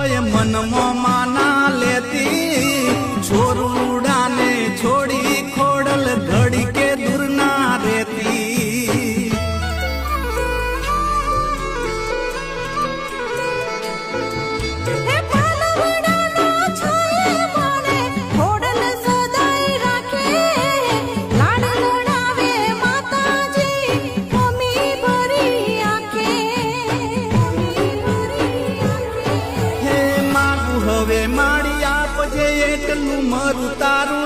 તોય મનમાં માના લેતી છોરુડાને છોડી ખોડલ ઘડી કે દૂર ના રહેતી હવે માળી આપજે એટલું મારું તારું